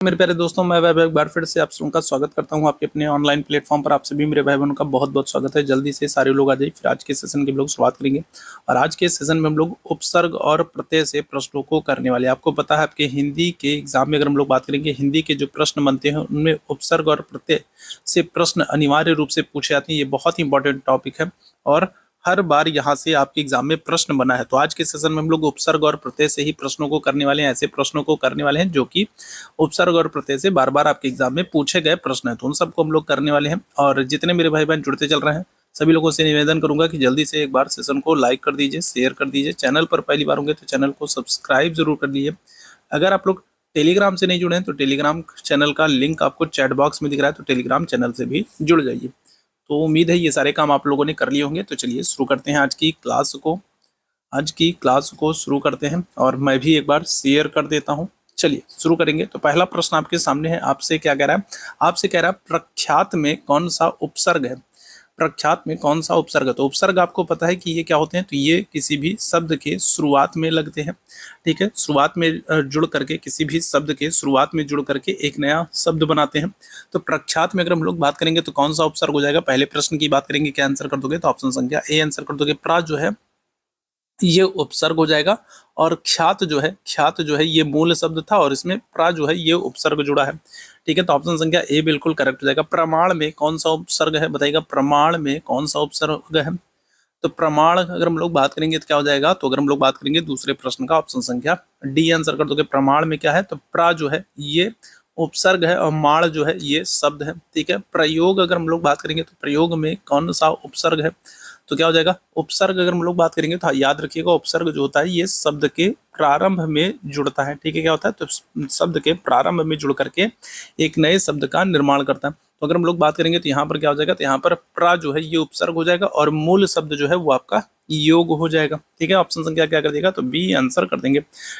मेरे प्यारे दोस्तों, मैं वैभव एक बार फिर से आप सबका स्वागत करता हूं आपके अपने ऑनलाइन प्लेटफॉर्म पर। आप सभी मेरे भाई बहनों का बहुत बहुत स्वागत है। जल्दी से सारे लोग आ जाइए, फिर आज के सेशन की हम लोग शुरुआत करेंगे। और आज के सेशन में हम लोग उपसर्ग और प्रत्यय से प्रश्नों को करने वाले हैं। आपको पता है, आपके हिंदी के एग्जाम में अगर हम लोग बात करेंगे, हिंदी के जो प्रश्न बनते हैं उनमें उपसर्ग और प्रत्यय से प्रश्न अनिवार्य रूप से पूछे जाते हैं। ये बहुत ही इंपॉर्टेंट टॉपिक है और हर बार यहाँ से आपके एग्जाम में प्रश्न बना है। तो आज के सेशन में हम लोग उपसर्ग और प्रत्यय से ही प्रश्नों को करने वाले हैं। ऐसे प्रश्नों को करने वाले हैं जो कि उपसर्ग और प्रत्यय से बार बार आपके एग्जाम में पूछे गए प्रश्न है, तो उन सबको हम लोग करने वाले हैं। और जितने मेरे भाई बहन जुड़ते चल रहे हैं, सभी लोगों से निवेदन करूंगा कि जल्दी से एक बार सेशन को लाइक कर दीजिए, शेयर कर दीजिए। चैनल पर पहली बार होंगे तो चैनल को सब्सक्राइब जरूर कर लीजिए। अगर आप लोग टेलीग्राम से नहीं जुड़े हैं तो टेलीग्राम चैनल का लिंक आपको चैट बॉक्स में दिख रहा है, तो टेलीग्राम चैनल से भी जुड़ जाइए। तो उम्मीद है ये सारे काम आप लोगों ने कर लिए होंगे। तो चलिए शुरू करते हैं आज की क्लास को शुरू करते हैं। और मैं भी एक बार शेयर कर देता हूं। चलिए शुरू करेंगे। तो पहला प्रश्न आपके सामने है। आपसे क्या कह रहा है? आपसे कह रहा है प्रख्यात में कौन सा उपसर्ग है? प्रख्यात में कौन सा उपसर्ग है? तो उपसर्ग आपको पता है कि ये क्या होते हैं? तो ये किसी भी शब्द के शुरुआत में लगते हैं। ठीक है, शुरुआत में जुड़ करके, किसी भी शब्द के शुरुआत में जुड़ करके एक नया शब्द बनाते हैं। तो प्रख्यात में अगर हम लोग बात करेंगे तो कौन सा उपसर्ग हो जाएगा? पहले प्रश्न की बात करेंगे, क्या आंसर कर दोगे? तो ऑप्शन संख्या ए आंसर कर दोगे। प्रा जो है ये उपसर्ग हो जाएगा। और ख्यात जो है ये मूल शब्द था और इसमें प्रा जो है ये उपसर्ग जुड़ा है। ठीक है, तो ऑप्शन संख्या ए बिल्कुल करेक्ट हो जाएगा। प्रमाण में कौन सा उपसर्ग है? बताइएगा, प्रमाण में कौन सा उपसर्ग है? तो प्रमाण अगर हम लोग बात करेंगे तो क्या हो जाएगा? तो अगर हम लोग बात करेंगे दूसरे प्रश्न का, ऑप्शन संख्या डी आंसर कर दोगे। प्रमाण में क्या है? तो प्रा जो है ये उपसर्ग है और माण जो है ये शब्द है। ठीक है, प्रयोग अगर हम लोग बात करेंगे तो प्रयोग में कौन सा उपसर्ग है? तो क्या हो जाएगा? उपसर्ग अगर हम लोग बात करेंगे तो याद रखिएगा, उपसर्ग जो होता है ये शब्द के प्रारंभ में जुड़ता है। ठीक है, क्या होता है? तो शब्द के प्रारंभ में जुड़ करके एक नए शब्द का निर्माण करता है। तो अगर हम लोग बात करेंगे तो यहाँ पर क्या हो जाएगा? तो यहाँ पर प्रा जो है ये उपसर्ग हो जाएगा और मूल शब्द जो है वो आपका योग हो जाएगा। ठीक है, ऑप्शन संख्या क्या कर देगा? तो बी आंसर कर देंगे।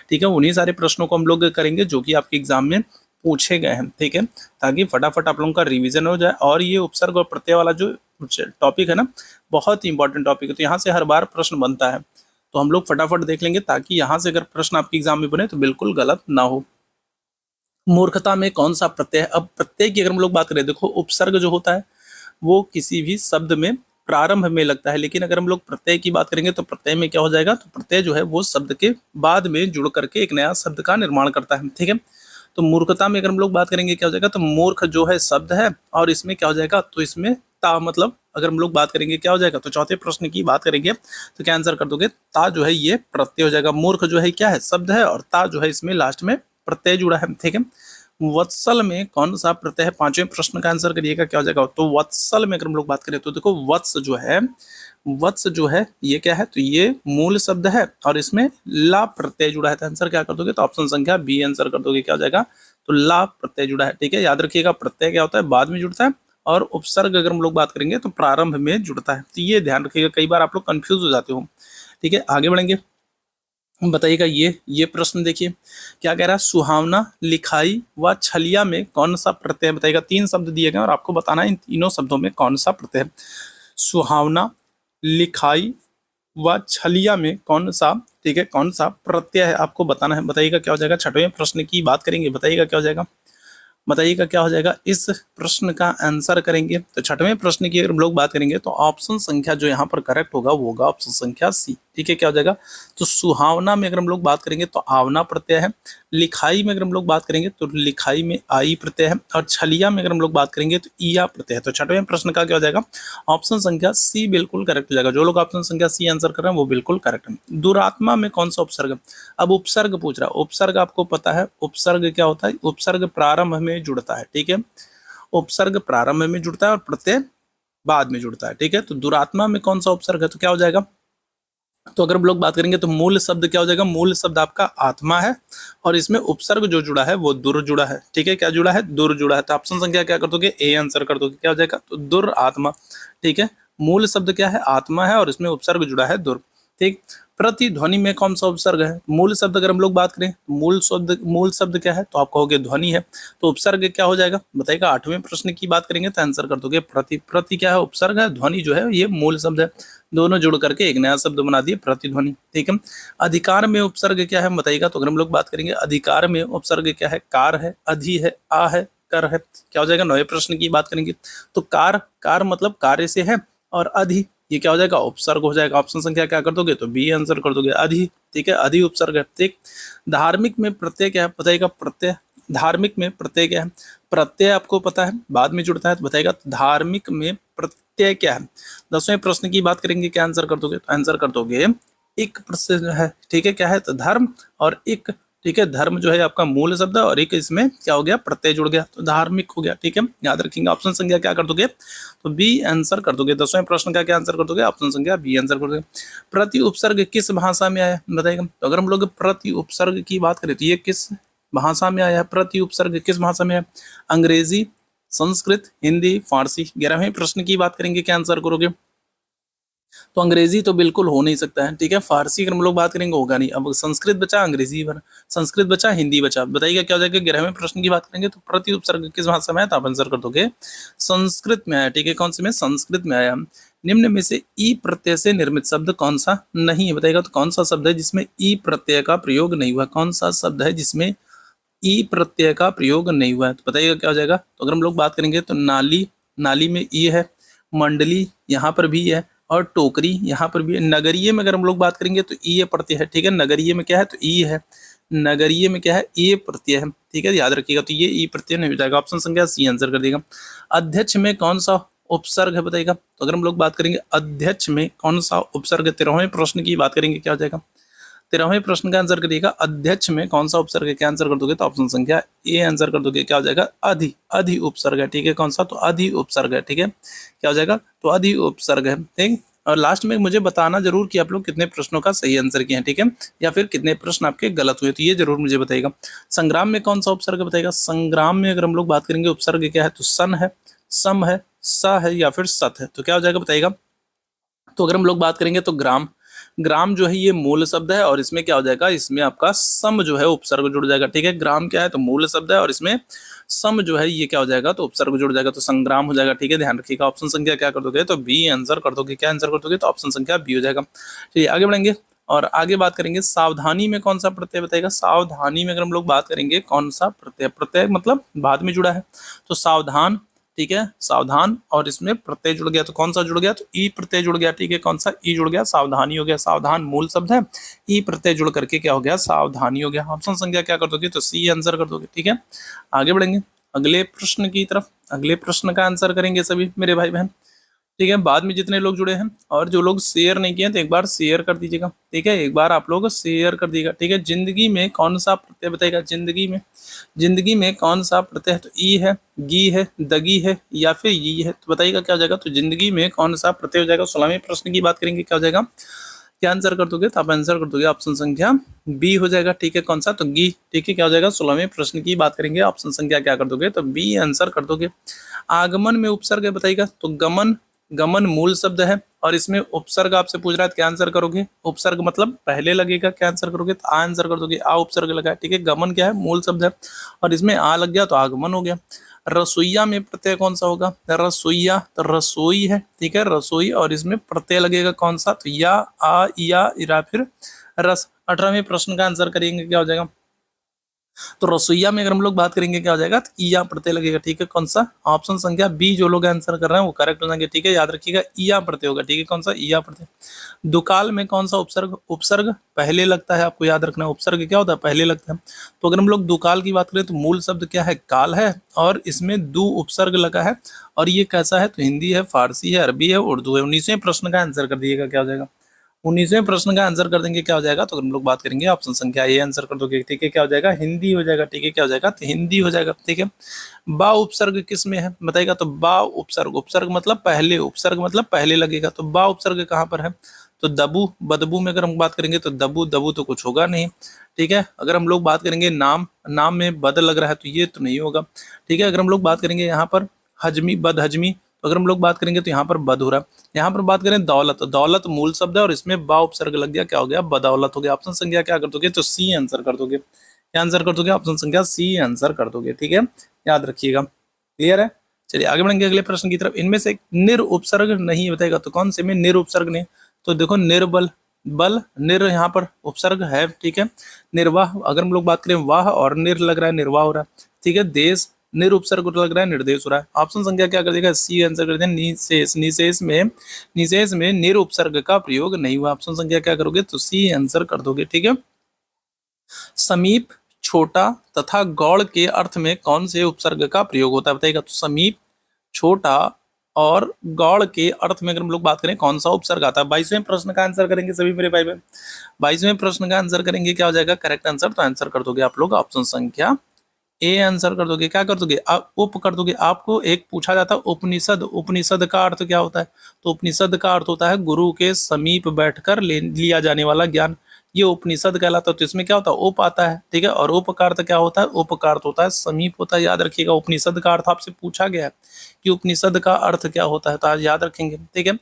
ठीक है, उन्हीं सारे प्रश्नों को हम लोग करेंगे जो कि आपके एग्जाम में पूछे गए हैं। ठीक है, ताकि फटाफट आप लोगों का रिवीजन हो जाए। और ये उपसर्ग और प्रत्यय वाला जो टॉपिक है ना, बहुत ही इंपॉर्टेंट टॉपिक है। तो यहाँ से हर बार प्रश्न बनता है, तो हम लोग फटाफट देख लेंगे ताकि यहाँ से अगर प्रश्न आपके एग्जाम में बने तो बिल्कुल गलत ना हो। मूर्खता में कौन सा प्रत्यय है? अब प्रत्यय की अगर हम लोग बात करें, देखो उपसर्ग जो होता है वो किसी भी शब्द में प्रारंभ में लगता है, लेकिन अगर हम लोग प्रत्यय की बात करेंगे तो प्रत्यय में क्या हो जाएगा? तो प्रत्यय जो है वो शब्द के बाद में जुड़ करके एक नया शब्द का निर्माण करता है। ठीक है, तो मूर्खता में अगर हम लोग बात करेंगे क्या हो जाएगा? तो मूर्ख जो है शब्द है और इसमें क्या हो जाएगा? तो इसमें ता, मतलब अगर हम लोग बात करेंगे क्या हो जाएगा? तो चौथे प्रश्न की बात करेंगे तो क्या आंसर कर दोगे? ता जो है ये प्रत्यय हो जाएगा। मूर्ख जो है क्या है? शब्द है और ता जो है इसमें लास्ट में प्रत्यय जुड़ा है। ठीक है, वत्सल में कौन सा प्रत्यय है? पांचवें प्रश्न का आंसर करिएगा, क्या हो जाएगा? तो वत्सल में अगर हम लोग बात करें तो देखो वत्स जो है ये क्या है? तो ये मूल शब्द है और इसमें ला प्रत्यय जुड़ा है। तो आंसर क्या कर दोगे? तो ऑप्शन संख्या बी आंसर कर दोगे। क्या हो जाएगा? तो ला प्रत्यय जुड़ा है। ठीक है, याद रखिएगा, प्रत्यय क्या होता है? बाद में जुड़ता है और उपसर्ग अगर हम लोग बात करेंगे तो प्रारंभ में जुड़ता है। तो ये ध्यान रखिएगा, कई बार आप लोग कंफ्यूज हो जाते हो। ठीक है, आगे बढ़ेंगे। बताइएगा, ये प्रश्न देखिए क्या कह रहा है? सुहावना, लिखाई व छलिया में कौन सा प्रत्यय? बताइएगा, तीन शब्द दिए गए और आपको बताना है इन तीनों शब्दों में कौन सा प्रत्यय है। सुहावना, लिखाई व छलिया में कौन सा, ठीक है, कौन सा प्रत्यय है आपको बताना है। बताइएगा क्या हो जाएगा? छठवें प्रश्न की बात करेंगे, बताइएगा क्या हो जाएगा? बताइएगा क्या हो जाएगा? इस प्रश्न का आंसर करेंगे। तो छठवें प्रश्न की अगर हम लोग बात करेंगे तो ऑप्शन संख्या जो यहाँ पर करेक्ट होगा वो होगा ऑप्शन संख्या सी। ठीक है, क्या हो जाएगा? तो सुहावना में अगर हम लोग बात करेंगे तो आवना प्रत्यय है। लिखाई में अगर हम लोग बात करेंगे तो लिखाई में आई प्रत्यय है। और छलिया में अगर हम लोग बात करेंगे तो ईया प्रत्यय है। तो छठवें प्रश्न का क्या हो जाएगा? ऑप्शन संख्या सी बिल्कुल करेक्ट हो जाएगा। जो लोग ऑप्शन संख्या सी आंसर कर रहे हैं वो बिल्कुल करेक्ट है। दुरात्मा में कौन सा उपसर्ग? अब उपसर्ग पूछ रहा है। उपसर्ग आपको पता है उपसर्ग क्या होता है? उपसर्ग प्रारंभ में जुड़ता है। ठीक है, उपसर्ग प्रारंभ में जुड़ता है और प्रत्यय बाद में जुड़ता है। ठीक है, तो दुरात्मा में कौन सा उपसर्ग है? तो क्या हो जाएगा? तो अगर हम लोग बात करेंगे तो मूल शब्द क्या हो जाएगा? मूल शब्द आपका आत्मा है और इसमें उपसर्ग जो जुड़ा है वो दुर जुड़ा है। ठीक है, क्या जुड़ा है? दुर जुड़ा है। तो ऑप्शन संख्या क्या कर दोगे? ए आंसर कर दोगे। क्या हो जाएगा? तो दुर आत्मा। ठीक है, मूल शब्द क्या है? आत्मा है और इसमें उपसर्ग जुड़ा है दुर। ठीक। प्रतिध्वनि में कौन सा उपसर्ग है? मूल शब्द अगर हम लोग बात करें, मूल शब्द क्या है? तो आप कहोगे ध्वनि है। तो उपसर्ग क्या हो जाएगा बताइएगा? 8वें प्रश्न की बात करेंगे तो आंसर कर दोगे प्रति। प्रति क्या है? उपसर्ग है। ध्वनि जो है ये मूल शब्द है। दोनों जुड़ करके एक नया शब्द बना दिए प्रतिध्वनि। ठीक है। अधिकार में उपसर्ग क्या है बताइएगा? तो अगर हम लोग बात करेंगे अधिकार में उपसर्ग क्या है? कार है, अधि है, आ है, कर है। क्या हो जाएगा? 9वें प्रश्न की बात करेंगे तो कार मतलब कार्य से है, और अधि ये क्या हो जाएगा? उपसर्ग हो जाएगा। ऑप्शन संख्या क्या कर दोगे? तो बी आंसर कर दोगे, अधि। ठीक है, अधि उपसर्ग है। ठीक। धार्मिक में प्रत्यय क्या है बताइएगा? प्रत्यय। धार्मिक में प्रत्यय क्या है? प्रत्यय आपको पता है, बाद में जुड़ता है, तो बताइएगा धार्मिक में प्रत्यय क्या है? 10वें प्रश्न की बात करेंगे, क्या आंसर कर दोगे? तो आंसर कर दोगे एक प्रश्न है। ठीक है, क्या है? तो धर्म और एक। ठीक है, धर्म जो है आपका मूल शब्द है, और एक इसमें क्या हो गया? प्रत्यय जुड़ गया, तो धार्मिक हो गया। ठीक है, याद रखेंगे। ऑप्शन संख्या क्या कर दोगे? तो बी आंसर कर दोगे। 10वें प्रश्न का क्या आंसर कर दोगे? ऑप्शन संख्या बी आंसर कर दोगे। प्रति उपसर्ग किस भाषा में आया बताइएगा? तो अगर हम लोग प्रति उपसर्ग की बात करें तो ये किस भाषा में आया है? प्रति उपसर्ग किस भाषा में है? अंग्रेजी, संस्कृत, हिंदी, फारसी। 11वें प्रश्न की बात करेंगे, क्या आंसर करोगे? तो अंग्रेजी तो बिल्कुल हो नहीं सकता है। ठीक है, फारसी अगर हम लोग बात करेंगे होगा नहीं। अब संस्कृत बचा, अंग्रेजी बना, संस्कृत बचा, हिंदी बचा। बताइएगा क्या हो जाएगा? 11वें प्रश्न की बात करेंगे तो प्रति उपसर्ग किस भाषा में आया? तो आप आंसर कर दोगे संस्कृत में आया। ठीक है, कौन से में? संस्कृत में आया। निम्न में से ई प्रत्यय से निर्मित शब्द कौन सा नहीं है बताइएगा? तो कौन सा शब्द है जिसमें ई प्रत्यय का प्रयोग नहीं हुआ? कौन सा शब्द है जिसमें ई प्रत्यय का प्रयोग नहीं हुआ है? तो बताइएगा क्या हो जाएगा? तो अगर हम लोग बात करेंगे तो नाली, नाली में ई है। मंडली यहाँ पर भी है, और टोकरी यहाँ पर भी है। नगरीय में अगर हम लोग बात करेंगे तो ई प्रत्यय है। ठीक है, नगरीय में क्या है? तो ई है। नगरीय में क्या है? ए प्रत्यय है। ठीक है, याद रखिएगा। तो ये ई प्रत्यय नहीं हो जाएगा। ऑप्शन संख्या सी आंसर कर देगा। अध्यक्ष में कौन सा उपसर्ग है बताइएगा? तो अगर हम लोग बात करेंगे अध्यक्ष में कौन सा उपसर्ग? 13वें प्रश्न की बात करेंगे, क्या हो जाएगा? 13वें प्रश्न का आंसर करिएगा, अध्यक्ष में कौन सा उपसर्ग है? क्या आंसर कर दोगे? तो ऑप्शन संख्या ए आंसर कर दोगे। क्या हो जाएगा? अधि। अधि उपसर्ग है। ठीक है, कौन सा? तो अधि उपसर्ग है। ठीक है, क्या हो जाएगा? तो अधि उपसर्ग है। ठीक। और लास्ट में मुझे बताना जरूर कि आप लोग कितने प्रश्नों का सही आंसर किए हैं। ठीक है, या फिर कितने प्रश्न आपके गलत हुए, तो ये जरूर मुझे बताइएगा। संग्राम में कौन सा उपसर्ग बताइएगा? संग्राम में अगर हम लोग बात करेंगे उपसर्ग क्या है? तो सन है, सम है, स है, या फिर सत है। तो क्या हो जाएगा बताइएगा? तो अगर हम लोग बात करेंगे तो ग्राम, ग्राम जो है ये मूल शब्द है, और इसमें क्या हो जाएगा? इसमें आपका सम जो है उपसर्ग जुड़ जाएगा। ठीक है, ग्राम क्या है? तो मूल शब्द है, और इसमें सम जो है ये क्या हो जाएगा? तो उपसर्ग जुड़ जाएगा, तो संग्राम हो जाएगा। ठीक है, ध्यान रखिएगा। ऑप्शन संख्या क्या कर दोगे? तो बी आंसर कर दोगे। क्या आंसर कर दोगे? तो ऑप्शन संख्या बी हो जाएगा। चलिए आगे बढ़ेंगे, और आगे बात करेंगे सावधानी में कौन सा प्रत्यय बताएगा? सावधानी में अगर हम लोग बात करेंगे कौन सा प्रत्यय? प्रत्यय मतलब बाद में जुड़ा है, तो सावधान। ठीक है, सावधान, और इसमें प्रत्यय जुड़ गया, तो कौन सा जुड़ गया? तो ई प्रत्यय जुड़ गया। ठीक है, कौन सा? ई जुड़ गया, सावधानी हो गया। सावधान मूल शब्द है, ई प्रत्यय जुड़ करके क्या हो गया? सावधानी हो गया। ऑप्शन संख्या क्या कर दोगे? तो सी आंसर कर दोगे। ठीक है, आगे बढ़ेंगे अगले प्रश्न की तरफ। अगले प्रश्न का आंसर करेंगे सभी मेरे भाई बहन। ठीक है, बाद में जितने लोग जुड़े हैं, और जो लोग शेयर नहीं किए तो एक बार शेयर कर दीजिएगा। ठीक है, एक बार आप लोग शेयर कर दीजिएगा। ठीक है, जिंदगी में कौन सा प्रत्यय बताएगा? जिंदगी में, जिंदगी में कौन सा प्रत्यय है? तो ई है, गी है, दगी है, या फिर ई है। तो बताइएगा क्या हो जाएगा? तो जिंदगी में कौन सा प्रत्यय हो जाएगा? 16वें प्रश्न की बात करेंगे, क्या हो जाएगा? क्या आंसर कर दोगे? तो आप आंसर कर दोगे ऑप्शन संख्या बी हो जाएगा। ठीक है, कौन सा? तो गी। ठीक है, क्या हो जाएगा? 16वें प्रश्न की बात करेंगे, ऑप्शन संख्या क्या कर दोगे? तो बी आंसर कर दोगे। आगमन में उपसर्ग है बताइएगा? तो गमन, गमन मूल शब्द है, और इसमें उपसर्ग आपसे पूछ रहा है, क्या आंसर करोगे? उपसर्ग मतलब पहले लगेगा, क्या आंसर करोगे? तो आ आंसर कर दोगे। आ उपसर्ग लगा है। ठीक है, गमन क्या है? मूल शब्द है, और इसमें आ लग गया तो आगमन हो गया। रसोईया में प्रत्यय कौन सा होगा? रसोईया, तो रसोई है। ठीक है, रसोई, और इसमें प्रत्यय लगेगा कौन सा? तो या, आ, या फिर रस। 18वें प्रश्न का आंसर करेंगे, क्या हो जाएगा? तो रसोईया में अगर हम लोग बात करेंगे, क्या हो जाएगा? तो ईया प्रत्यय लगेगा। ठीक है, कौन सा? ऑप्शन संख्या बी। जो लोग आंसर कर रहे हैं वो करेक्ट हो जाएंगे। ठीक है, याद रखिएगा, ईया प्रत्यय होगा। ठीक है, कौन सा? ईया प्रत्यय। दुकाल में कौन सा उपसर्ग? उपसर्ग पहले लगता है, आपको याद रखना है। उपसर्ग क्या होता है? पहले लगता है। तो अगर हम लोग दुकाल की बात करें तो मूल शब्द क्या है? काल है, और इसमें दो उपसर्ग लगा है, और ये कैसा है? तो हिंदी है, फारसी है, अरबी है, उर्दू है। 19वें प्रश्न का आंसर कर दिएगा, क्या हो जाएगा? 19वें प्रश्न का आंसर कर देंगे, क्या हो जाएगा? तो हम लोग बात करेंगे ऑप्शन संख्या ए आंसर कर दोगे। ठीक है, क्या हो जाएगा? हिंदी हो जाएगा। ठीक है, क्या हो जाएगा? तो हिंदी हो जाएगा। ठीक है, बा उपसर्ग किस में है बताएगा? तो बा उपसर्ग, उपसर्ग मतलब पहले, उपसर्ग मतलब पहले लगेगा, तो बा उपसर्ग कहाँ पर है? तो दबू, बदबू में अगर हम बात करेंगे तो दबू, दबू तो कुछ होगा नहीं। ठीक है, अगर हम लोग बात करेंगे नाम, नाम में बद लग रहा है तो ये तो नहीं होगा। ठीक है, अगर हम लोग बात करेंगे यहाँ पर हजमी, बद हजमी, तो अगर हम लोग बात करेंगे तो यहाँ पर बद हो रहा है। यहाँ पर बात करें दौलत, तो दौलत मूल शब्द है और इसमें बा उपसर्ग लग गया, क्या हो गया, बदौलत हो गया। ऑप्शन संख्या क्या कर दोगे, तो सी आंसर कर दोगे। क्या आंसर कर दोगे, ऑप्शन संख्या सी आंसर कर दोगे। ठीक है, याद रखिएगा। क्लियर है। चलिए आगे बढ़ेंगे अगले प्रश्न की तरफ। इनमें से निर उपसर्ग नहीं बताएगा, तो कौन से में निर उपसर्ग नहीं, तो देखो निर्बल, बल, निर यहाँ पर उपसर्ग है। ठीक है, निर्वाह, अगर हम लोग बात करें वाह और निर लग रहा है, निर्वाह हो रहा है। ठीक है, देश, निर उपसर्ग लग रहा है, निर्देश हो रहा है। ऑप्शन संख्या क्या कर देगा, सी आंसर कर देंगे। निशेष, निशेष में निर उपसर्ग का प्रयोग नहीं हुआ। ऑप्शन संख्या क्या करोगे, तो सी आंसर कर दोगे। ठीक है, समीप, छोटा तथा गौड़ के अर्थ में कौन से उपसर्ग का प्रयोग होता है बताइएगा, तो समीप, छोटा और गौड़ के अर्थ में अगर हम लोग बात करें कौन सा उपसर्ग आता है। 22वें प्रश्न का आंसर करेंगे सभी मेरे भाई बहन। 22वें प्रश्न का आंसर करेंगे, क्या हो जाएगा करेक्ट आंसर, तो आंसर कर दोगे आप लोग ऑप्शन संख्या ए आंसर कर दोगे। क्या कर दोगे, आप उप कर दोगे। आपको एक पूछा जाता है उपनिषद, उपनिषद का अर्थ क्या होता है, तो उपनिषद का अर्थ होता है गुरु के समीप बैठकर लिया जाने वाला ज्ञान, ये उपनिषद कहलाता है। तो इसमें क्या होता है, उप आता है। ठीक है, और उप का अर्थ क्या होता है, उप का अर्थ होता है समीप होता है। याद रखिएगा, उपनिषद का अर्थ आपसे पूछा गया है कि उपनिषद का अर्थ क्या होता है, तो आज याद रखेंगे। ठीक है,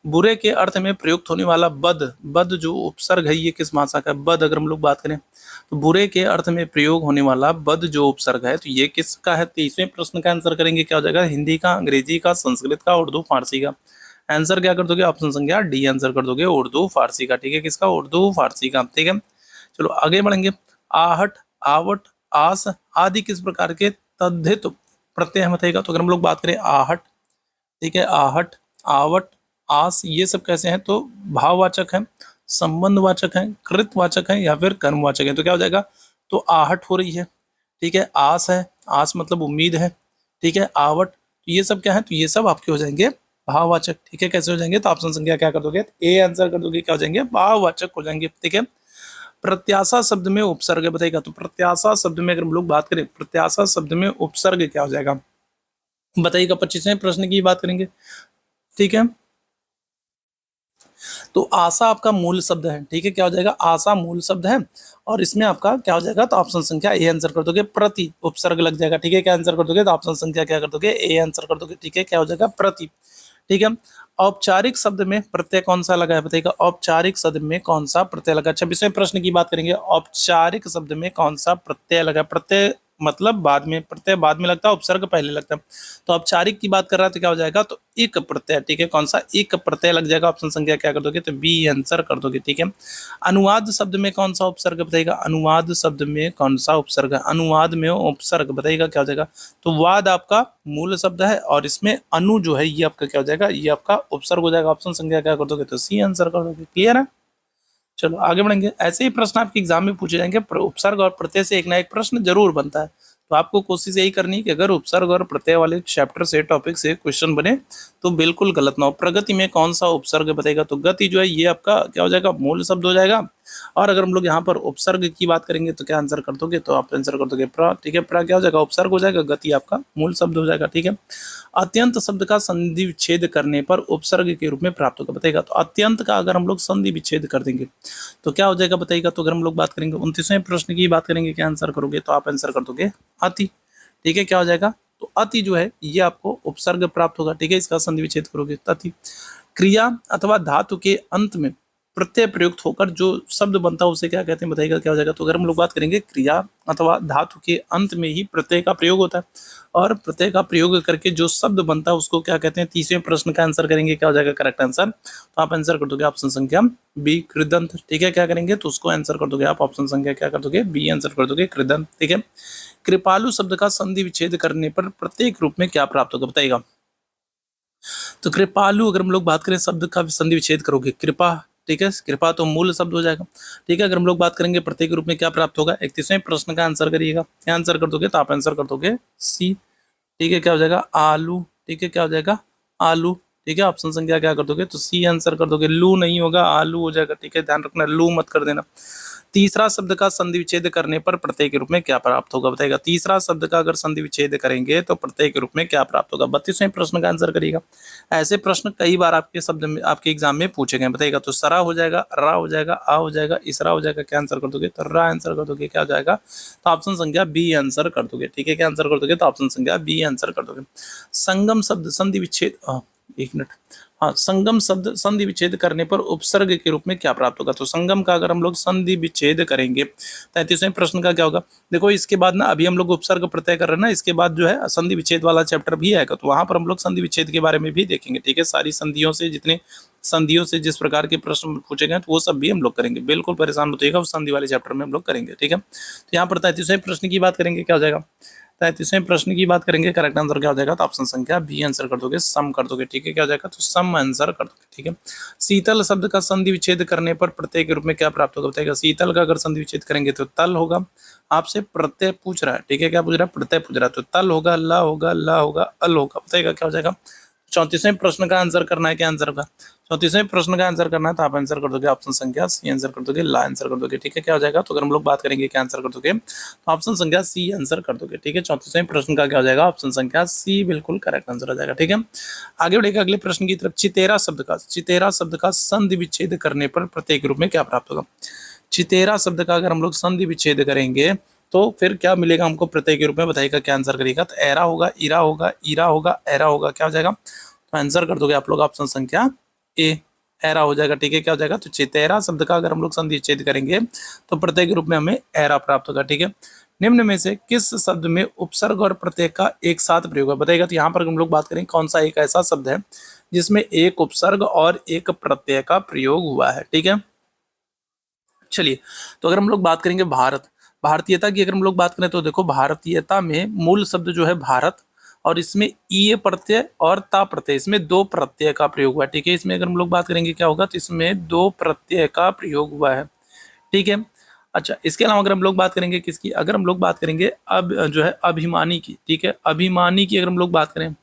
बुरे के अर्थ में प्रयुक्त होने वाला बद, बद जो उपसर्ग है ये किस भाषा का है, बद अगर हम लोग बात करें तो बुरे के अर्थ में प्रयोग होने वाला बद जो उपसर्ग है, तो ये किसका है। 23वें प्रश्न का आंसर करेंगे, क्या हो जाएगा, हिंदी का, अंग्रेजी का, संस्कृत का, उर्दू फारसी का। आंसर क्या कर दोगे, ऑप्शन संख्या डी आंसर कर दोगे, उर्दू फारसी का। ठीक है, किसका, उर्दू फारसी का। ठीक है, चलो आगे बढ़ेंगे। आहट, आवट, आस आदि किस प्रकार के तद्धित प्रत्यय हम बताएगा, तो अगर हम लोग बात करें आहट, ठीक है, आहट, आवट, आस, ये सब कैसे हैं, तो भाववाचक है, संबंधवाचक है, कृतवाचक है या फिर कर्मवाचक है। तो क्या हो जाएगा, तो आहट हो रही है। ठीक है, आस है, आस मतलब उम्मीद है। ठीक है, आवट, तो ये सब क्या है, तो ये सब आपके हो जाएंगे भाववाचक। ठीक है, कैसे हो जाएंगे, तो ऑप्शन संख्या क्या कर दोगे, ए आंसर कर दोगे। क्या हो जाएंगे, भाववाचक हो जाएंगे। ठीक है, प्रत्याशा शब्द में उपसर्ग बताएगा, तो प्रत्याशा शब्द में अगर हम लोग बात करें, प्रत्याशा शब्द में उपसर्ग क्या हो जाएगा बताइएगा। 25वें प्रश्न की बात करेंगे। ठीक है, तो आशा आपका मूल शब्द है। ठीक है, क्या हो जाएगा, आशा मूल शब्द है और इसमें आपका क्या हो जाएगा, तो ऑप्शन संख्या ए आंसर कर दोगे, प्रति उपसर्ग लग जाएगा। ठीक है, क्या आंसर कर दोगे, तो ऑप्शन संख्या क्या कर दोगे, ए आंसर कर दोगे। ठीक है, क्या हो जाएगा, प्रति। ठीक है, औपचारिक शब्द में प्रत्यय कौन सा लगा है बताइएगा, औपचारिक शब्द में कौन सा प्रत्यय लगा। 26वें प्रश्न की बात करेंगे, औपचारिक शब्द में कौन सा प्रत्यय लगा। प्रत्यय मतलब बाद में, प्रत्यय बाद में लगता है, उपसर्ग पहले लगता है। तो औपचारिक की बात कर रहा है तो क्या हो जाएगा, तो एक प्रत्यय। ठीक है, कौन सा, एक प्रत्यय लग जाएगा। ऑप्शन संख्या क्या कर दोगे, तो बी आंसर कर दोगे। ठीक है, अनुवाद शब्द में कौन सा उपसर्ग बताइएगा, अनुवाद शब्द में कौन सा उपसर्ग है, अनुवाद में उपसर्ग बताइएगा, क्या हो जाएगा, तो वाद आपका मूल शब्द है और इसमें अनु जो है ये आपका क्या हो जाएगा, ये आपका उपसर्ग हो जाएगा। ऑप्शन संख्या क्या कर दोगे, तो सी आंसर कर दोगे। क्लियर है। चलो आगे बढ़ेंगे। ऐसे ही प्रश्न आपके एग्जाम में पूछे जाएंगे, उपसर्ग और प्रत्यय से एक ना एक प्रश्न जरूर बनता है। तो आपको कोशिश यही करनी है कि अगर उपसर्ग और प्रत्यय वाले चैप्टर से, टॉपिक से क्वेश्चन बने तो बिल्कुल गलत ना हो। प्रगति में कौन सा उपसर्ग बताएगा, तो गति जो है ये आपका क्या हो जाएगा, मूल शब्द हो जाएगा। और अगर हम लोग यहाँ पर उपसर्ग की बात करेंगे तो क्या आंसर कर दोगे, तो आप आंसर कर दोगे प्र। ठीक है, प्र क्या हो जाएगा, उपसर्ग हो जाएगा, गति आपका मूल शब्द हो जाएगा। ठीक है, अत्यंत शब्द का संधि विच्छेद करने पर उपसर्ग के रूप में प्राप्त होगा बताएगा, तो अत्यंत का अगर हम लोग संधि विच्छेद कर देंगे तो क्या हो जाएगा बताइएगा। तो अगर हम लोग बात करेंगे 29वें प्रश्न की बात करेंगे, क्या आंसर करोगे, तो आप आंसर कर दोगे अति। ठीक है, क्या हो जाएगा, तो अति जो है ये आपको उपसर्ग प्राप्त होगा। ठीक है, इसका संधि विच्छेद करोगे तो अति। क्रिया अथवा धातु के अंत में प्रत्यय प्रयुक्त होकर जो शब्द बनता है उसे क्या कहते हैं बताइएगा, क्या हो जाएगा। तो अगर हम लोग बात करेंगे क्रिया अथवा धातु के अंत में ही प्रत्यय का प्रयोग होता है और प्रत्यय का प्रयोग करके जो शब्द बनता है उसको क्या कहते हैं। 30वें प्रश्न का आंसर करेंगे, क्या हो जाएगा करेक्ट आंसर, तो आप आंसर कर दोगे ऑप्शन संख्या बी, कृदंत। ठीक है, क्या करेंगे, तो उसको आंसर कर दोगे आप ऑप्शन संख्या क्या कर दोगे, बी आंसर कर दोगे, कृदंत। ठीक है, कृपालु शब्द का संधि विच्छेद करने पर प्रत्येक रूप में क्या प्राप्त होगा बताइएगा। तो कृपालु अगर हम लोग बात करें शब्द का संधि विच्छेद करोगे, कृपा, ठीक है, कृपा तो मूल शब्द हो जाएगा। ठीक है, अगर हम लोग बात करेंगे प्रत्येक रूप में क्या प्राप्त होगा, 31वें प्रश्न का आंसर करिएगा, क्या आंसर कर दोगे, तो आप आंसर कर दोगे सी। ठीक है, क्या हो जाएगा, आलू। ठीक है, क्या हो जाएगा, आलू। ठीक है, ऑप्शन संख्या क्या कर दोगे, तो सी आंसर कर दोगे। लू नहीं होगा, आलू हो जाएगा। ठीक है, ध्यान रखना, लू मत कर देना। तीसरा शब्द का संधि विच्छेद करने पर प्रत्यय के रूप में क्या प्राप्त होगा, बताएगा। तीसरा शब्द का अगर संधि विच्छेद करेंगे तो प्रत्यय के रूप में क्या प्राप्त होगा। 32वें प्रश्न का आंसर करिएगा। ऐसे प्रश्न कई बार आपके शब्द में, आपके एग्जाम में पूछे गए, बताइएगा। तो सरा हो जाएगा, रा हो जाएगा, आ हो जाएगा, इसरा हो जाएगा। क्या आंसर कर दोगे, तो रा आंसर कर दोगे। क्या हो जाएगा, तो ऑप्शन संख्या बी आंसर कर दोगे। ठीक है, क्या आंसर कर दोगे, तो ऑप्शन संख्या बी आंसर कर दोगे। संगम शब्द संधि विच्छेद, एक मिनट, हाँ, संगम शब्द संधि विच्छेद करने पर उपसर्ग के रूप में क्या प्राप्त होगा। तो संगम का अगर हम लोग संधि विच्छेद करेंगे, 33वें प्रश्न का क्या होगा। देखो, इसके बाद ना, अभी हम लोग उपसर्ग प्रत्यय कर रहे हैं ना, इसके बाद जो है संधि विच्छेद वाला चैप्टर भी आएगा, तो वहां पर हम लोग संधि विच्छेद के बारे में भी देखेंगे। ठीक है, सारी संधियों से, जितने संधियों से जिस प्रकार के प्रश्न पूछे गए तो वो सब भी हम लोग करेंगे। बिल्कुल परेशान मत होइएगा, उस संधि वाले चैप्टर में हम लोग करेंगे। ठीक है, तो यहाँ पर 33वें प्रश्न की बात करेंगे, क्या हो जाएगा, 33वें प्रश्न की बात करेंगे। करेक्ट आंसर क्या हो जाएगा, तो ऑप्शन संख्या बी आंसर कर दोगे, सम कर दोगे। ठीक है, क्या हो जाएगा, तो सम आंसर कर दोगे। ठीक है, शीतल शब्द का संधि विच्छेद करने पर प्रत्यय के रूप में क्या प्राप्त होगा, बताइएगा। शीतल का अगर संधि विच्छेद करेंगे तो तल होगा। आपसे प्रत्यय पूछ रहा है, ठीक है, क्या पूछ रहा है, प्रत्यय पूछ रहा है, तो तल होगा, ला होगा, ला होगा, अल होगा। बताइएगा क्या हो जाएगा। 34वें प्रश्न का आंसर करना है, क्या आंसर होगा, 34वें प्रश्न का आंसर करना है, तो आप आंसर कर दोगे ऑप्शन संख्या सी आंसर कर दोगे, ला आंसर कर दोगे। ठीक है, क्या हो जाएगा, तो अगर हम लोग बात करेंगे क्या आंसर कर दोगे, तो ऑप्शन संख्या सी आंसर कर दोगे। ठीक है, 34वें प्रश्न का क्या हो जाएगा, ऑप्शन संख्या सी बिल्कुल करेक्ट आंसर हो जाएगा। ठीक है, आगे बढ़ेगा अगले प्रश्न की तरफ। चितेरा शब्द का संधि विच्छेद करने पर प्रत्यय के रूप में क्या प्राप्त होगा। चितेरा शब्द का अगर हम लोग संधि विच्छेद करेंगे तो फिर क्या मिलेगा हमको प्रत्यय के रूप में, बताइएगा क्या आंसर करिएगा। तो एरा होगा, इरा होगा, ईरा होगा, एरा होगा। क्या हो जाएगा, तो आंसर कर दोगे आप लोग ऑप्शन संख्या ए, एरा हो जाएगा। ठीक है, क्या हो जाएगा, तो चितेरा शब्द का अगर हम लोग संधि विच्छेद करेंगे तो प्रत्यय के रूप में हमें एरा प्राप्त होगा। ठीक है, निम्न में से किस शब्द में उपसर्ग और प्रत्यय का एक साथ प्रयोग है, बताइएगा। तो यहाँ पर हम लोग बात करें कौन सा एक ऐसा शब्द है जिसमें एक उपसर्ग और एक प्रत्यय का प्रयोग हुआ है। ठीक है, चलिए, तो अगर हम लोग बात करेंगे भारतीयता की अगर हम लोग बात करें तो देखो, भारतीयता में मूल शब्द जो है भारत, और इसमें ईय प्रत्यय और ता प्रत्यय, इसमें दो प्रत्यय का प्रयोग हुआ है। ठीक है, इसमें अगर हम लोग बात करेंगे क्या होगा, तो इसमें दो प्रत्यय का प्रयोग हुआ है। ठीक है, अच्छा, इसके अलावा अगर हम लोग बात करेंगे किसकी, अगर हम लोग बात करेंगे अब जो है अभिमानी की। ठीक है, अभिमानी की अगर हम लोग बात करें,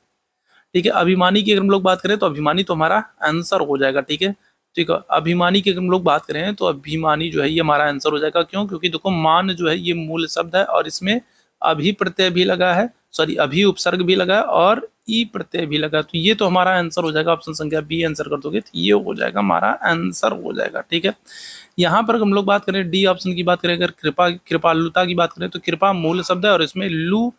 ठीक है, अभिमानी की अगर हम लोग बात करें तो अभिमानी तो हमारा आंसर हो जाएगा। ठीक है, ठीक है, अभिमानी की अगर हम लोग बात करें तो अभिमानी जो है ये हमारा आंसर हो जाएगा। क्यों, क्योंकि देखो, मान जो है ये मूल शब्द है और इसमें अभी प्रत्यय भी लगा है, सॉरी, अभी उपसर्ग भी लगा है और ई प्रत्यय भी लगा है, तो ये तो हमारा आंसर हो जाएगा। ऑप्शन संख्या बी आंसर कर दोगे तो ये हो जाएगा, हमारा आंसर हो जाएगा। ठीक है, यहाँ पर हम लोग बात करें डी ऑप्शन की बात करें, अगर कृपालुता की बात करें तो कृपा मूल शब्द है और इसमें लू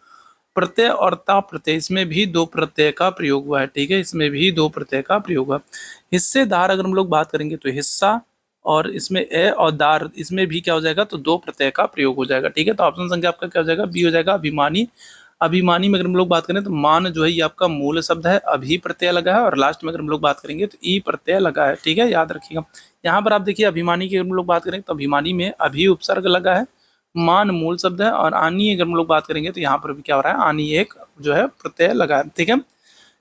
प्रत्यय और ता प्रत्यय, इसमें भी दो प्रत्यय का प्रयोग हुआ है। ठीक है, इसमें भी दो प्रत्यय का प्रयोग हुआ। हिस्सेदार अगर हम लोग बात करेंगे तो हिस्सा, और इसमें ए और दार, इसमें भी क्या हो जाएगा, तो दो प्रत्यय का प्रयोग हो जाएगा। ठीक है, तो ऑप्शन संख्या आपका क्या हो जाएगा, बी हो जाएगा, अभिमानी। अभिमानी में अगर हम लोग बात करें तो मान जो है ये आपका मूल शब्द है, अभी प्रत्यय लगा है, और लास्ट में अगर हम लोग बात करेंगे तो ई प्रत्यय लगा है। ठीक है, याद रखिएगा। यहाँ पर आप देखिए, अभिमानी की अगर हम लोग बात करें तो अभिमानी में अभी उपसर्ग लगा है, मान मूल शब्द है, और आनी अगर हम लोग बात करेंगे तो यहाँ पर भी क्या हो रहा है, आनी एक जो है प्रत्यय लगा है। ठीक है,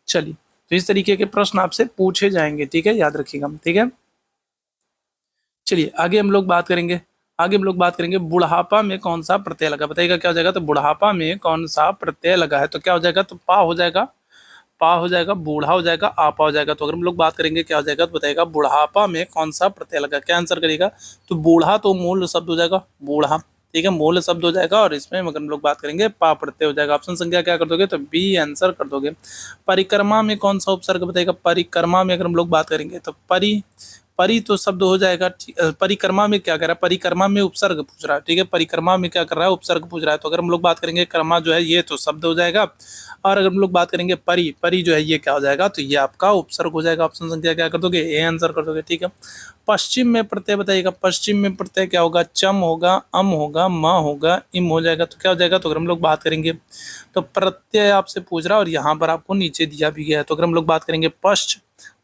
चलिए, तो इस तरीके के प्रश्न आपसे पूछे जाएंगे। ठीक है, याद रखिएगा। ठीक है, चलिए आगे हम लोग बात करेंगे। आगे हम लोग बात करेंगे बुढ़ापा में कौन सा प्रत्यय लगा, बताइएगा क्या हो जाएगा। तो बुढ़ापा में कौन सा प्रत्यय लगा है, तो क्या हो जाएगा, तो पा हो जाएगा, पा हो जाएगा, बूढ़ा हो जाएगा, आपा हो जाएगा। तो अगर हम लोग बात करेंगे क्या हो जाएगा, तो बताइएगा बुढ़ापा में कौन सा प्रत्यय लगा। क्या आंसर करिएगा, तो बूढ़ा तो मूल शब्द हो जाएगा, बूढ़ा। ठीक है, मूल शब्द हो जाएगा, और इसमें अगर हम लोग बात करेंगे पा प्रत्यय हो जाएगा। ऑप्शन संख्या क्या कर दोगे, तो बी आंसर कर दोगे। परिक्रमा में कौन सा उपसर्ग, बताइएगा। परिक्रमा में अगर हम लोग बात करेंगे तो परि तो शब्द हो जाएगा। परिक्रमा में क्या कर रहा है, परिक्रमा में उपसर्ग पूछ रहा है। ठीक है, परिक्रमा में क्या कर रहा है, उपसर्ग पूछ रहा है। तो अगर हम लोग बात करेंगे कर्मा जो है ये तो शब्द हो जाएगा, और अगर हम लोग बात करेंगे परि जो है ये क्या हो जाएगा, तो ये आपका उपसर्ग हो जाएगा। ऑप्शन संख्या क्या कर दोगे, ए आंसर कर दोगे। ठीक है, पश्चिम में प्रत्यय बताइएगा। पश्चिम में प्रत्यय क्या होगा, चम होगा, अम होगा, म होगा, इम हो जाएगा। तो क्या हो जाएगा, तो अगर हम लोग बात करेंगे तो प्रत्यय आपसे पूछ रहा है और यहाँ पर आपको नीचे दिया भी गया है। तो अगर हम लोग बात करेंगे पश्च,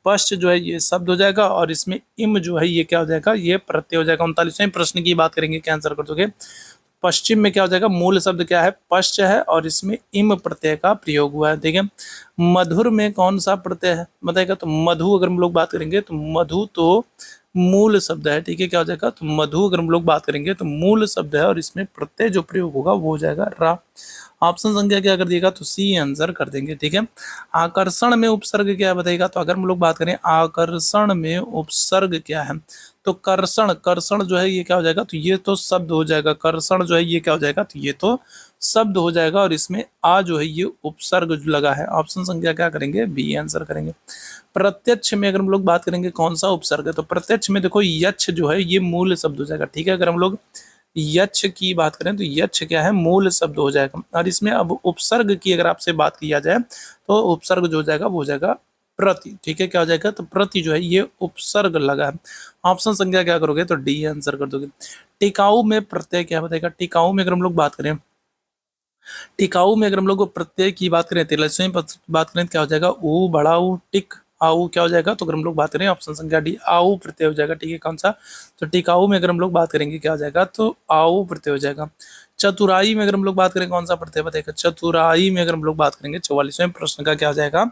पश्च जो है ये शब्द हो जाएगा, और इसमें इम जो है ये क्या हो जाएगा, ये प्रत्यय हो जाएगा। 39वें प्रश्न की बात करेंगे, क्या आंसर कर दोगे। पश्चिम में क्या हो जाएगा, मूल शब्द क्या है, पश्च है, और इसमें इम प्रत्यय का प्रयोग हुआ है। ठीक है, मधुर में कौन सा प्रत्यय है, बताएगा। तो मधु अगर हम लोग बात करेंगे तो मधु तो मूल शब्द है। ठीक है, क्या हो जाएगा, तो मधु अगर हम लोग बात करेंगे तो मूल शब्द है, और इसमें प्रत्यय जो प्रयोग होगा वो हो जाएगा रा। ऑप्शन संख्या क्या कर दिएगा, तो सी आंसर कर देंगे। ठीक है, आकर्षण में उपसर्ग क्या बताएगा, तो अगर हम लोग बात करें आकर्षण में उपसर्ग क्या है, तो कर्षण, कर्षण जो है ये क्या हो जाएगा, तो ये तो शब्द हो जाएगा, कर्षण जो है ये क्या हो जाएगा, तो ये तो शब्द हो जाएगा, और इसमें आ जो है ये उपसर्ग जो लगा है। ऑप्शन संख्या क्या करेंगे, बी आंसर करेंगे। प्रत्यक्ष में अगर हम लोग बात करेंगे कौन सा उपसर्ग है, तो प्रत्यक्ष में देखो यक्ष जो है ये मूल शब्द हो जाएगा। ठीक है, अगर हम लोग यक्ष की बात करें तो यक्ष क्या है, मूल शब्द हो जाएगा। और इसमें अब उपसर्ग की अगर आपसे बात किया जाए तो उपसर्ग जो हो जाएगा वो हो जाएगा प्रति। ठीक है, क्या हो जाएगा, तो प्रति जो है ये उपसर्ग लगा है। ऑप्शन संख्या क्या करोगे, तो डी आंसर कर दोगे। टिकाऊ में प्रत्यय क्या बताएगा, टिकाऊ में अगर हम लोग बात करें, टिकाऊ में अगर हम लोग प्रत्यय की बात करें, 43वें बात करें तो क्या हो जाएगा, ऊ बड़ा ऊ टिक आऊ क्या हो जाएगा, तो अगर हम लोग बात करें ऑप्शन संख्या डी आऊ प्रत्यय हो जाएगा। ठीक है, कौन सा, तो टिकाऊ में अगर हम लोग बात करेंगे क्या हो जाएगा, तो आऊ प्रत्यय हो जाएगा। चतुराई में अगर हम लोग बात करें कौन सा प्रत्यय बताएगा, चतुराई में अगर हम लोग बात करेंगे 44वें प्रश्न का क्या हो जाएगा,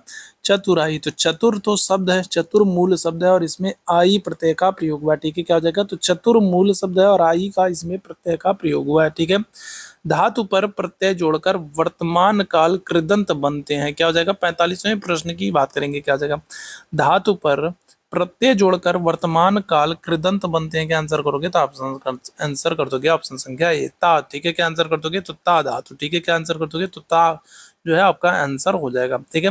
चतुराई। तो चतुर तो शब्द है, चतुर मूल शब्द है और इसमें आई प्रत्यय का प्रयोग हुआ है। ठीक है, क्या हो जाएगा, तो चतुर मूल शब्द है और आई का इसमें प्रत्यय का प्रयोग हुआ है। ठीक है, धातु पर प्रत्यय जोड़कर वर्तमान काल कृदंत बनते हैं, क्या हो जाएगा, 45वें प्रश्न की बात करेंगे, क्या हो जाएगा, धातु पर प्रत्यय जोड़कर वर्तमान काल कृदंत बनते हैं, क्या आंसर करोगे, तो ऑप्शन आंसर कर दोगे ऑप्शन संख्या ए ता। ठीक है, क्या आंसर कर दोगे, तो ता धातु। ठीक है, क्या आंसर कर दोगे, तो ता जो है आपका आंसर हो जाएगा। ठीक है,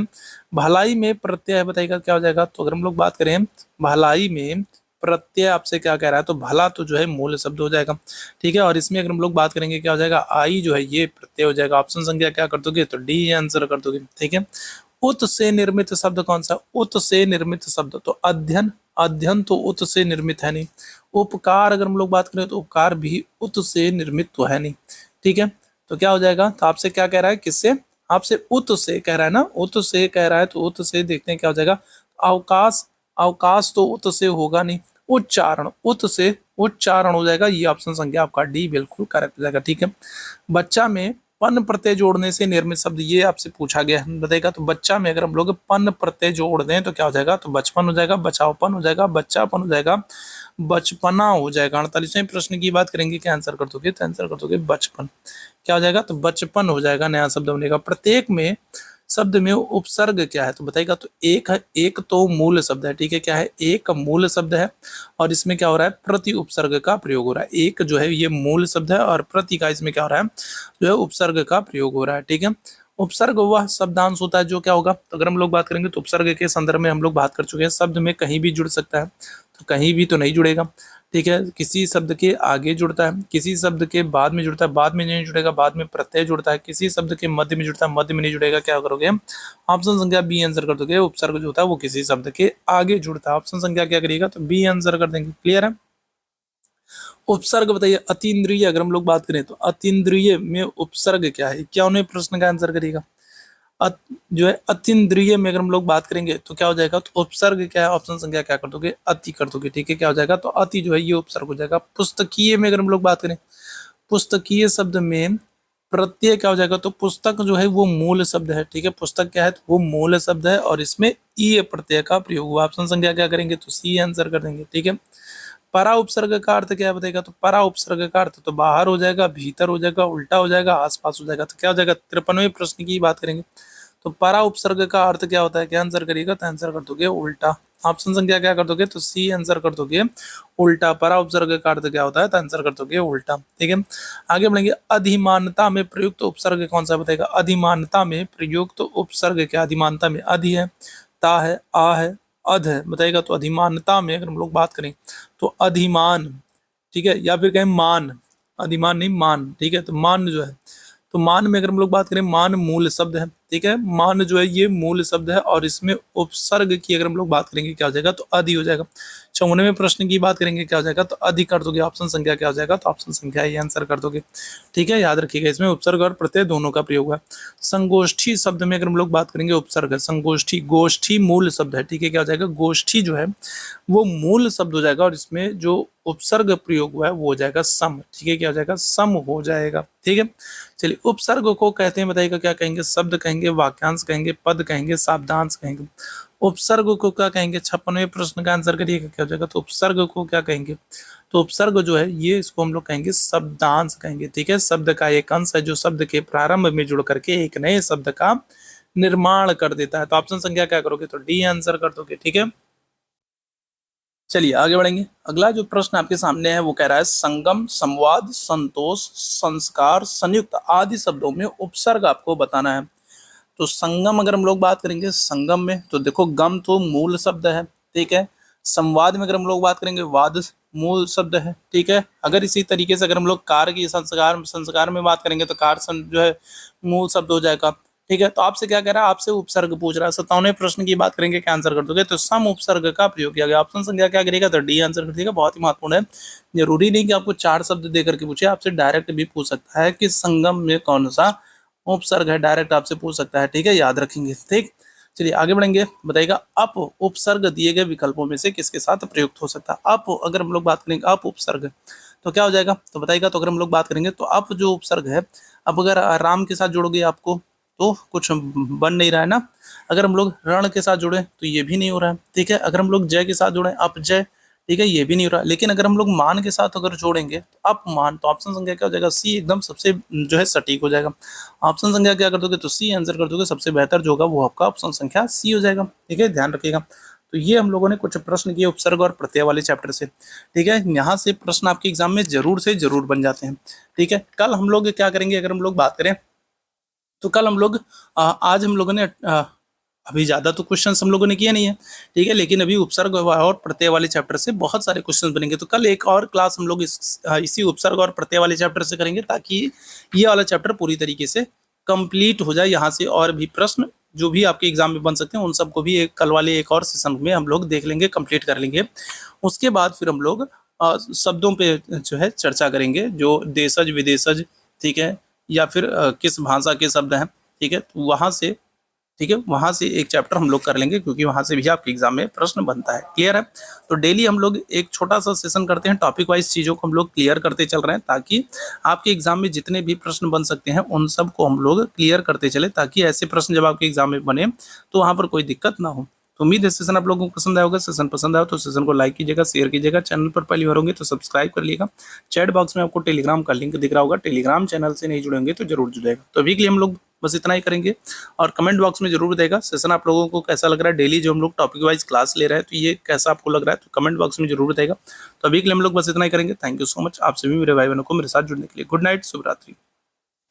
भलाई में प्रत्यय बताइएगा क्या हो जाएगा, तो अगर हम लोग बात करें भलाई में प्रत्यय आपसे क्या कह रहा है, तो भला तो जो है मूल शब्द हो जाएगा। ठीक है, और इसमें अगर हम लोग बात करेंगे क्या हो जाएगा, आई जो है ये प्रत्यय हो जाएगा। ऑप्शन संख्या क्या कर दोगे, तो डी आंसर कर दोगे। ठीक है, उत से निर्मित शब्द कौन सा, उत से निर्मित शब्द तो अध्ययन, अध्ययन तो उत से निर्मित है नहीं। उपकार अगर हम लोग बात करें तो उपकार भी उत से निर्मित तो है नहीं। ठीक है, तो क्या हो जाएगा, तो आपसे क्या कह रहा है, किससे, आपसे उत से कह रहा है ना, उत से कह रहा है, तो उत से देखते हैं क्या हो जाएगा, अवकाश, अवकाश तो उत से होगा नहीं, उच्चारण, उत से उच्चारण हो जाएगा। ये ऑप्शन संख्या आपका डी बिल्कुल करेक्ट हो जाएगा। ठीक है, बच्चा में पन प्रत्यय जोड़ने से निर्मित शब्द, ये आपसे पूछा गया है बताएगा, तो बच्चा में अगर हम लोग पन प्रत्यय जोड़ दें तो क्या हो जाएगा, तो बचपन हो जाएगा, बचावपन हो जाएगा, बच्चापन हो जाएगा, बचपना हो जाएगा। 48वें प्रश्न की बात करेंगे, क्या आंसर कर दोगे, तो आंसर कर दोगे बचपन। क्या हो जाएगा, तो बचपन हो जाएगा, नया शब्द बनेगा। प्रत्येक में शब्द में उपसर्ग क्या है, तो बताइएगा, तो एक है, एक तो मूल शब्द है। ठीक है, क्या है, एक मूल शब्द है और इसमें क्या हो रहा है, प्रति उपसर्ग का प्रयोग हो रहा है। एक जो है ये मूल शब्द है और प्रति का इसमें क्या हो रहा है, जो है उपसर्ग का प्रयोग हो रहा है। ठीक है, उपसर्ग वह शब्दांश होता है जो क्या होगा, तो अगर हम लोग बात करेंगे तो उपसर्ग के संदर्भ में हम लोग बात कर चुके हैं, शब्द में कहीं भी जुड़ सकता है, तो कहीं भी तो नहीं जुड़ेगा। ठीक है, किसी शब्द के आगे जुड़ता है, किसी शब्द के बाद में जुड़ता है, बाद में नहीं जुड़ेगा, बाद में प्रत्यय जुड़ता है, किसी शब्द के मध्य में जुड़ता है, मध्य में नहीं जुड़ेगा। क्या करोगे, ऑप्शन संख्या बी आंसर कर दोगे। उपसर्ग जो होता है वो किसी शब्द के आगे जुड़ता है। ऑप्शन संख्या क्या करिएगा, तो बी आंसर कर देंगे। क्लियर है, उपसर्ग बताइए अतीन्द्रिय, अगर हम लोग बात करें तो अतीन्द्रिय में उपसर्ग क्या है, क्या उन्हें प्रश्न का आंसर करिएगा। जो है अतीन्द्रिय में अगर हम लोग बात करेंगे तो क्या हो जाएगा, तो उपसर्ग क्या है, ऑप्शन संख्या क्या कर दोगे, अति कर दोगे। ठीक है, क्या हो जाएगा, तो अति जो है ये उपसर्ग हो जाएगा। पुस्तकीय में अगर हम लोग बात करें, पुस्तकीय शब्द में प्रत्यय क्या हो जाएगा, तो पुस्तक जो है वो मूल शब्द है। ठीक है, पुस्तक क्या है, तो वो मूल शब्द है और इसमें ई प्रत्यय का प्रयोग हुआ। ऑप्शन संख्या क्या करेंगे, तो सी आंसर कर देंगे। ठीक है, परा उपसर्ग का अर्थ क्या बताएगा, तो परा उपसर्ग का अर्थ तो बाहर हो जाएगा, भीतर हो जाएगा, उल्टा हो जाएगा, आसपास हो जाएगा। तो क्या हो जाएगा, 53वें प्रश्न की बात करेंगे तो परा उपसर्ग का अर्थ क्या होता है, क्या आंसर करिएगा, तो आंसर कर दोगे उल्टा। ऑप्शन संख्या क्या कर दोगे, तो सी आंसर कर दोगे उल्टा। परा उपसर्ग का अर्थ क्या होता है, तो आंसर कर दोगे उल्टा। ठीक है, आगे बढ़ेंगे। अधिमानता में प्रयुक्त उपसर्ग कौन सा बताएगा, अधिमानता में प्रयुक्त उपसर्ग क्या, अधिमानता में अधि है, ता है, आ है, अध है, बताइएगा। तो अधिमानता में अगर हम लोग बात करें तो अधिमान, ठीक है, या फिर कहें मान, अधिमान नहीं मान। ठीक है, तो मान जो है, तो मान में अगर हम लोग बात करें, मान मूल शब्द है। ठीक है, मान जो है ये मूल शब्द है और इसमें उपसर्ग की अगर हम लोग बात करेंगे क्या हो जाएगा, तो अधि हो जाएगा। 54वें प्रश्न की बात करेंगे क्या हो जाएगा, तो अधि कर दोगे। ऑप्शन संख्या क्या हो जाएगा, तो ऑप्शन संख्या ये आंसर कर दोगे। ठीक है, याद रखिएगा इसमें उपसर्ग और प्रत्यय दोनों का प्रयोग है। संगोष्ठी शब्द में अगर हम लोग बात करेंगे उपसर्ग है, संगोष्ठी, गोष्ठी मूल शब्द है। ठीक है, क्या हो जाएगा, गोष्ठी जो है वो मूल शब्द हो जाएगा और इसमें जो उपसर्ग प्रयोग हुआ है वो हो जाएगा सम। ठीक है, क्या हो जाएगा, सम हो जाएगा। ठीक है, चलिए उपसर्ग को कहते हैं बताइएगा, क्या कहेंगे, शब्द कहेंगे, वाक्यांश कहेंगे, पद कहेंगे, शब्दांश कहेंगे। उपसर्ग को क्या कहेंगे? 56वें प्रश्न का आंसर करिएगा, क्या हो जाएगा? तो उपसर्ग को क्या कहेंगे? तो उपसर्ग जो है ये इसको हम लोग कहेंगे शब्दांश कहेंगे, ठीक है। शब्द का एक अंश है जो शब्द के प्रारंभ में जुड़ करके एक नए शब्द का निर्माण कर देता है। तो ऑप्शन संख्या क्या करोगे? तो डी आंसर कर दोगे, ठीक है। चलिए आगे बढ़ेंगे। अगला जो प्रश्न आपके सामने है वो कह रहा है संगम, संवाद, संतोष, संस्कार, संयुक्त आदि शब्दों में उपसर्ग आपको बताना है। तो संगम अगर हम लोग बात करेंगे संगम में, तो देखो गम तो मूल शब्द है, ठीक है। संवाद में अगर हम लोग बात करेंगे वाद मूल शब्द है, ठीक है। अगर इसी तरीके से अगर हम लोग कार की संस्कार संस्कार में बात करेंगे तो कार जो है मूल शब्द हो जाएगा, ठीक है। तो आपसे क्या कह रहा है? आपसे उपसर्ग पूछ रहा है। 57वें प्रश्न की बात करेंगे, क्या आंसर कर दोगे? तो सम उपसर्ग का प्रयोग किया गया। ऑप्शन संख्या क्या करेगा? तो डी आंसर कर देगा। बहुत ही महत्वपूर्ण है, जरूरी नहीं कि आपको 4 शब्द देकर के पूछे, आपसे डायरेक्ट भी पूछ सकता है कि संगम में कौन सा उपसर्ग है, डायरेक्ट आपसे पूछ सकता है, ठीक है। याद रखेंगे, ठीक। चलिए आगे बढ़ेंगे। बताइएगा अप उपसर्ग दिए गए विकल्पों में से किसके साथ प्रयुक्त हो सकता है? अप अगर हम लोग बात करेंगे अप उपसर्ग तो क्या हो जाएगा? तो बताइएगा। तो अगर हम लोग बात करेंगे तो अप जो उपसर्ग है, अब अगर राम के साथ जोड़ोगे आपको तो कुछ बन नहीं रहा है ना। अगर हम लोग रण के साथ जुड़े तो ये भी नहीं हो रहा है, ठीक है। अगर हम लोग जय के साथ जुड़े अप जय, ठीक है, ये भी नहीं हो रहा। लेकिन अगर हम लोग मान के साथ अगर जोड़ेंगे तो अपमान, तो ऑप्शन संख्या क्या हो जाएगा? सी एकदम सबसे जो है सटीक हो जाएगा। ऑप्शन संख्या क्या कर दोगे? तो सी आंसर कर दोगे। सबसे बेहतर जो होगा वो आपका ऑप्शन संख्या सी हो जाएगा, ठीक है। ध्यान रखिएगा। तो ये हम लोगों ने कुछ प्रश्न किए उपसर्ग और प्रत्यय वाले चैप्टर से, ठीक है। यहाँ से प्रश्न आपके एग्जाम में जरूर से जरूर बन जाते हैं, ठीक है। कल हम लोग क्या करेंगे? अगर हम लोग बात करें तो कल हम लोग आज हम लोगों ने अभी ज़्यादा तो क्वेश्चंस हम लोगों ने किए नहीं है, ठीक है। लेकिन अभी उपसर्ग और प्रत्यय वाले चैप्टर से बहुत सारे क्वेश्चंस बनेंगे। तो कल एक और क्लास हम लोग इसी उपसर्ग और प्रत्यय वाले चैप्टर से करेंगे, ताकि ये वाला चैप्टर पूरी तरीके से कंप्लीट हो जाए। यहाँ से और भी प्रश्न जो भी आपके एग्जाम में बन सकते हैं उन सबको भी एक कल वाले एक और सेशन में हम लोग देख लेंगे, कंप्लीट कर लेंगे। उसके बाद फिर हम लोग शब्दों पे जो है चर्चा करेंगे, जो देशज विदेशज, ठीक है, या फिर किस भाषा के शब्द हैं, ठीक है। तो वहाँ से, ठीक है, वहाँ से एक चैप्टर हम लोग कर लेंगे, क्योंकि वहाँ से भी आपके एग्जाम में प्रश्न बनता है। क्लियर है? तो डेली हम लोग एक छोटा सा सेशन करते हैं, टॉपिक वाइज चीज़ों को हम लोग क्लियर करते चल रहे हैं, ताकि आपके एग्जाम में जितने भी प्रश्न बन सकते हैं उन सब को हम लोग क्लियर करते चले, ताकि ऐसे प्रश्न जब आपके एग्जाम में बने तो वहाँ पर कोई दिक्कत ना हो। तो उम्मीद है सेशन आप लोगों को पसंद आया होगा। सेशन पसंद आया तो सेशन को लाइक कीजिएगा, शेयर कीजिएगा। चैनल पर पहली बार होंगे तो सब्सक्राइब कर लीजिएगा। चैट बॉक्स में आपको टेलीग्राम का लिंक दिख रहा होगा, टेलीग्राम चैनल से नहीं जुड़े होंगे तो जरूर जुड़ेगा। तो अभी के लिए हम लोग बस इतना ही करेंगे, और कमेंट बॉक्स में जरूर देगा सेशन आप लोगों को कैसा लग रहा है। डेली जो हम लोग टॉपिक वाइज क्लास ले रहे हैं तो ये कैसा आपको लग रहा है, तो कमेंट बॉक्स में जरूर बताएगा। तो अभी के लिए हम लोग बस इतना ही करेंगे। थैंक यू सो मच आप सभी मेरे भाई बहनों को मेरे साथ जुड़ने के लिए। गुड नाइट, शुभ रात्रि।